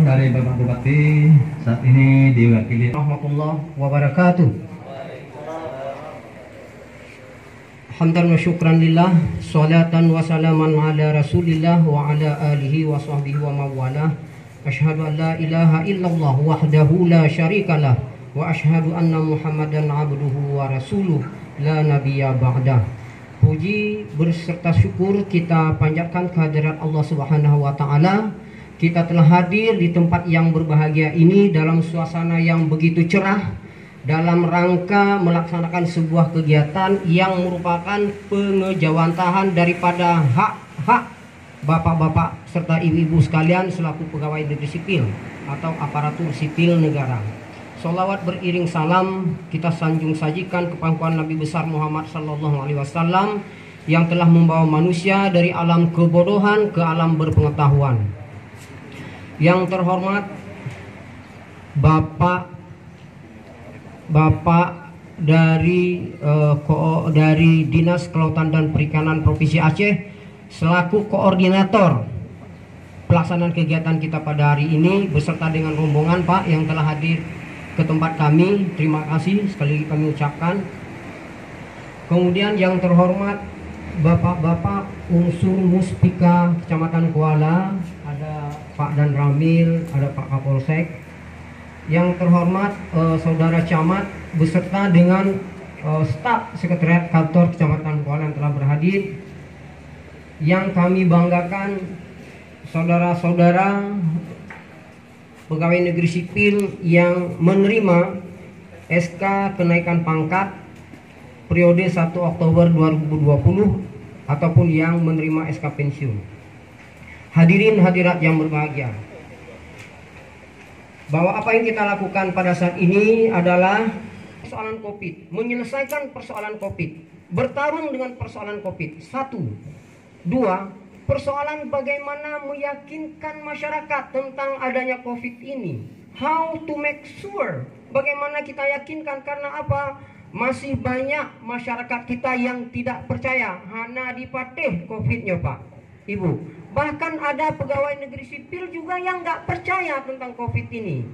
dari Bapak Bupati saat ini diwakili warahmatullahi wabarakatuh. Hamdan wa syukran lillah, salatan wa salaman ala rasulillah wa ala alihi wa sahbihi wa mawalah. Asyhadu an la ilaha illallah wahdahu la syarikalah wa asyhadu anna muhammadan abduhu wa rasuluh la nabiyya ba'dah. Puji berserta syukur kita panjatkan kehadirat Allah Subhanahu wa taala. Kita telah hadir di tempat yang berbahagia ini dalam suasana yang begitu cerah, dalam rangka melaksanakan sebuah kegiatan yang merupakan pengejawantahan daripada hak-hak bapak-bapak serta ibu-ibu sekalian selaku pegawai negeri sipil atau aparatur sipil negara. Sholawat beriring salam kita sanjung sajikan ke pangkuan Nabi besar Muhammad sallallahu alaihi wasallam yang telah membawa manusia dari alam kebodohan ke alam berpengetahuan. Yang terhormat Bapak dari Dinas Kelautan dan Perikanan Provinsi Aceh selaku koordinator pelaksanaan kegiatan kita pada hari ini beserta dengan rombongan Pak yang telah hadir ke tempat kami, terima kasih sekali lagi kami ucapkan. Kemudian yang terhormat Bapak-bapak unsur Muspika Kecamatan Kuala, ada Pak Dan Ramil, ada Pak Kapolsek. Yang terhormat Saudara Camat beserta dengan staf Sekretariat Kantor Kecamatan Kuala yang telah berhadir. Yang kami banggakan saudara-saudara pegawai negeri sipil yang menerima SK kenaikan pangkat periode 1 Oktober 2020 ataupun yang menerima SK pensiun. Hadirin hadirat yang berbahagia, bahwa apa yang kita lakukan pada saat ini adalah persoalan COVID, menyelesaikan persoalan COVID, bertarung dengan persoalan COVID. 1, 2, persoalan bagaimana meyakinkan masyarakat tentang adanya COVID ini. How to make sure, bagaimana kita yakinkan, karena apa? Masih banyak masyarakat kita yang tidak percaya. Hana dipatih COVID-nya Pak, Ibu. Bahkan ada pegawai negeri sipil juga yang nggak percaya tentang COVID ini.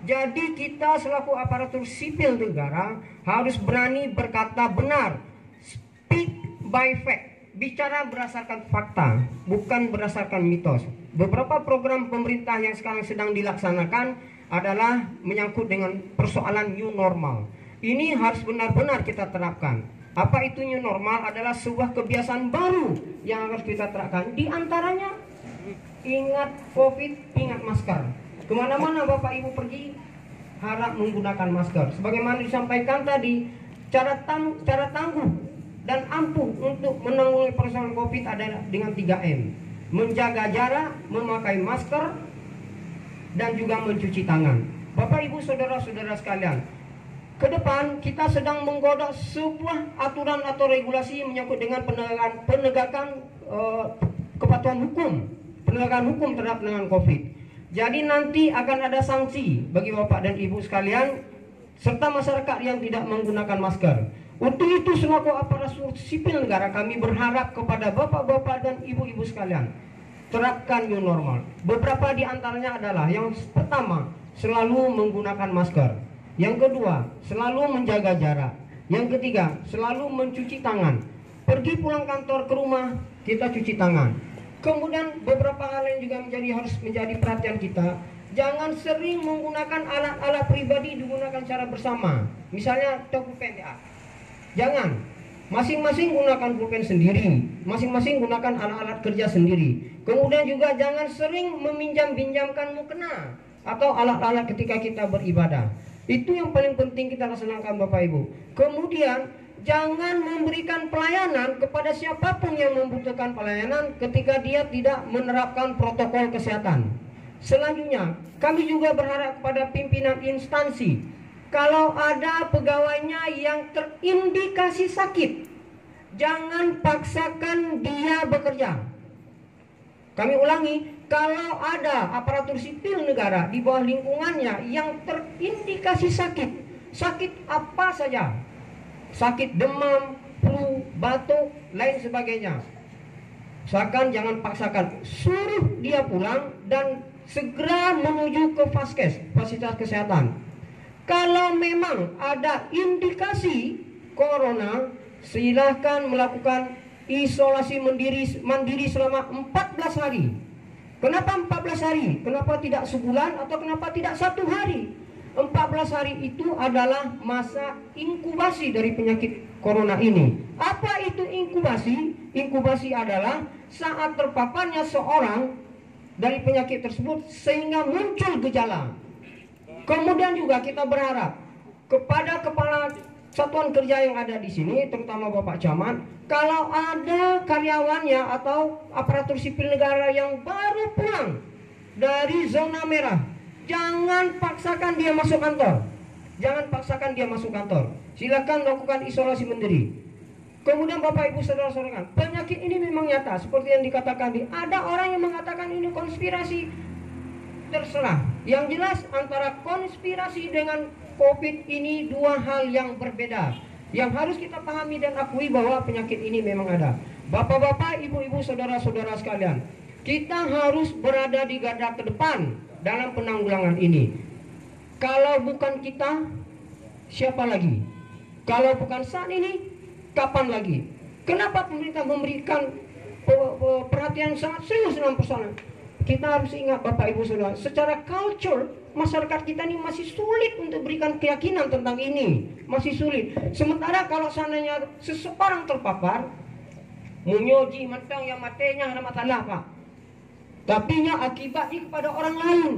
Jadi kita selaku aparatur sipil negara harus berani berkata benar. Speak by fact. Bicara berdasarkan fakta, bukan berdasarkan mitos. Beberapa program pemerintah yang sekarang sedang dilaksanakan adalah menyangkut dengan persoalan new normal. Ini harus benar-benar kita terapkan. Apa itu new normal? Adalah sebuah kebiasaan baru yang harus kita terapkan. Di antaranya, ingat COVID, ingat masker. Kemana-mana Bapak Ibu pergi, harap menggunakan masker. Sebagaimana disampaikan tadi, cara tangguh dan ampuh untuk menanggulangi persoalan COVID adalah dengan 3M. Menjaga jarak, memakai masker, dan juga mencuci tangan. Bapak Ibu saudara-saudara sekalian, ke depan kita sedang menggodok sebuah aturan atau regulasi menyangkut dengan penegakan kepatuhan hukum, penegakan hukum terhadap dengan COVID. Jadi nanti akan ada sanksi bagi Bapak dan Ibu sekalian serta masyarakat yang tidak menggunakan masker. Untuk itu selaku aparatur sipil negara kami berharap kepada Bapak-bapak dan Ibu-ibu sekalian, terapkan new normal. Beberapa di antaranya adalah yang pertama, selalu menggunakan masker. Yang kedua, selalu menjaga jarak. Yang ketiga, selalu mencuci tangan. Pergi pulang kantor ke rumah, kita cuci tangan. Kemudian beberapa hal yang juga harus menjadi perhatian kita. Jangan sering menggunakan alat-alat pribadi digunakan secara bersama. Misalnya pulpen ya. Jangan. Masing-masing gunakan pulpen sendiri. Masing-masing gunakan alat-alat kerja sendiri. Kemudian juga jangan sering meminjam-pinjamkan mukena atau alat-alat ketika kita beribadah. Itu yang paling penting kita laksanakan Bapak Ibu. Kemudian jangan memberikan pelayanan kepada siapapun yang membutuhkan pelayanan ketika dia tidak menerapkan protokol kesehatan. Selanjutnya, kami juga berharap kepada pimpinan instansi, kalau ada pegawainya yang terindikasi sakit, jangan paksakan dia bekerja. Kami ulangi, kalau ada aparatur sipil negara di bawah lingkungannya yang terindikasi sakit apa saja, sakit demam, flu, batuk, lain sebagainya, usahakan jangan paksakan, suruh dia pulang dan segera menuju ke Vaskes, fasilitas kesehatan. Kalau memang ada indikasi corona, silahkan melakukan isolasi mandiri selama 14 hari. Kenapa 14 hari? Kenapa tidak sebulan atau kenapa tidak 1 hari? 14 hari itu adalah masa inkubasi dari penyakit corona ini. Apa itu inkubasi? Inkubasi adalah saat terpaparnya seorang dari penyakit tersebut sehingga muncul gejala. Kemudian juga kita berharap kepada kepala satuan kerja yang ada di sini, terutama Bapak Camat, kalau ada karyawannya atau aparatur sipil negara yang baru pulang dari zona merah, jangan paksakan dia masuk kantor. Jangan paksakan dia masuk kantor. Silakan lakukan isolasi mandiri. Kemudian Bapak Ibu saudara-saudara, penyakit ini memang nyata seperti yang dikatakan ada orang yang mengatakan ini konspirasi. Terserah. Yang jelas antara konspirasi dengan COVID ini dua hal yang berbeda. Yang harus kita pahami dan akui bahwa penyakit ini memang ada. Bapak-bapak, ibu-ibu, saudara-saudara sekalian, kita harus berada di garda terdepan dalam penanggulangan ini. Kalau bukan kita, siapa lagi? Kalau bukan saat ini, kapan lagi? Kenapa pemerintah memberikan perhatian sangat serius dalam persoalan? Kita harus ingat Bapak Ibu Saudara, secara culture masyarakat kita ini masih sulit untuk berikan keyakinan tentang ini, masih sulit. Sementara kalau seandainya seseorang terpapar, menyoji matang yang matanya ada masalah Pak, tapi akibatnya kepada orang lain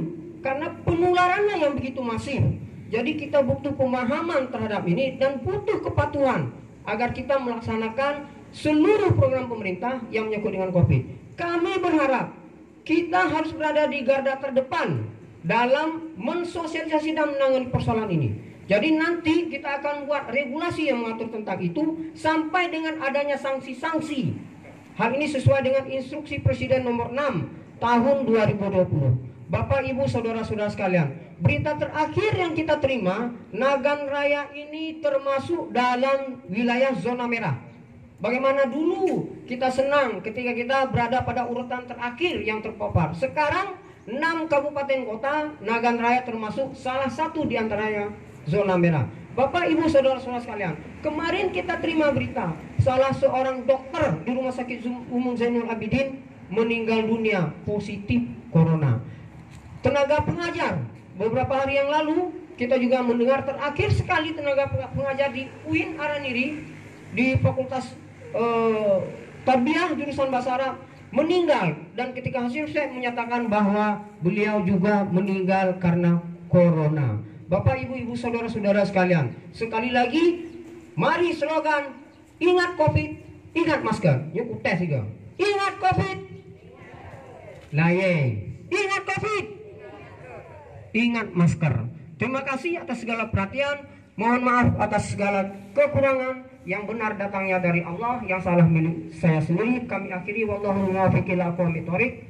karena penularannya yang begitu masif. Jadi kita butuh pemahaman terhadap ini dan butuh kepatuhan agar kita melaksanakan seluruh program pemerintah yang menyangkut dengan COVID. Kami berharap kita harus berada di garda terdepan dalam mensosialisasi dan menangani persoalan ini. Jadi nanti kita akan buat regulasi yang mengatur tentang itu sampai dengan adanya sanksi-sanksi. Hal ini sesuai dengan instruksi Presiden nomor 6 tahun 2020. Bapak Ibu saudara-saudara sekalian, berita terakhir yang kita terima, Nagan Raya ini termasuk dalam wilayah zona merah. Bagaimana dulu kita senang ketika kita berada pada urutan terakhir yang terpapar. Sekarang 6 kabupaten kota Nagan Raya termasuk salah satu di antaranya zona merah. Bapak Ibu saudara-saudara sekalian, kemarin kita terima berita salah seorang dokter di Rumah Sakit Umum Zainul Abidin meninggal dunia positif corona. Tenaga pengajar, beberapa hari yang lalu kita juga mendengar terakhir sekali tenaga pengajar di UIN Araniri di Fakultas Tarbiyah jurusan Bahasa Arab meninggal, dan ketika hasil swab menyatakan bahwa beliau juga meninggal karena corona. Bapak Ibu saudara-saudara sekalian, sekali lagi mari slogan ingat COVID, ingat masker. Yuk tes juga. Ingat COVID. Layeng. Ingat COVID. Ingat masker. Terima kasih atas segala perhatian. Mohon maaf atas segala kekurangan. Yang benar datangnya dari Allah, yang salah milik saya sendiri. Kami akhiri, wallahu muwaffiq ila aqwamit thoriq.